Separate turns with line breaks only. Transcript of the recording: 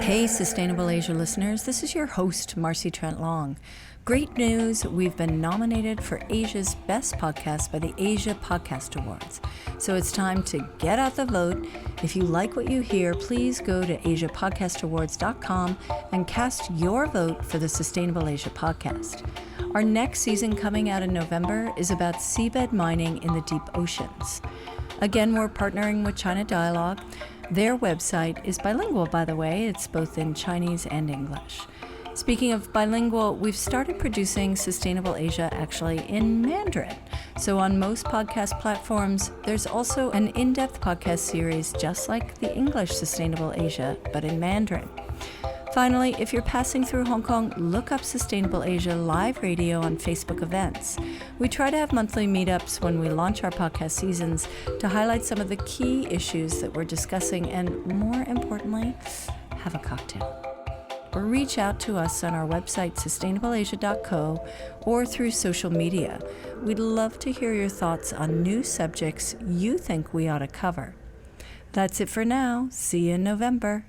Hey, Sustainable Asia listeners, this is your host, Marcy Trent Long. Great news, we've been nominated for Asia's Best Podcast by the Asia Podcast Awards. So it's time to get out the vote. If you like what you hear, please go to asiapodcastawards.com and cast your vote for the Sustainable Asia Podcast. Our next season, coming out in November, is about seabed mining in the deep oceans. Again, we're partnering with China Dialogue. Their website is bilingual, by the way. It's both in Chinese and English. Speaking of bilingual, we've started producing Sustainable Asia actually in Mandarin. So on most podcast platforms, there's also an in-depth podcast series just like the English Sustainable Asia, but in Mandarin. Finally, if you're passing through Hong Kong, look up Sustainable Asia Live Radio on Facebook events. We try to have monthly meetups when we launch our podcast seasons to highlight some of the key issues that we're discussing and, more importantly, have a cocktail. Or reach out to us on our website, sustainableasia.co, or through social media. We'd love to hear your thoughts on new subjects you think we ought to cover. That's it for now. See you in November.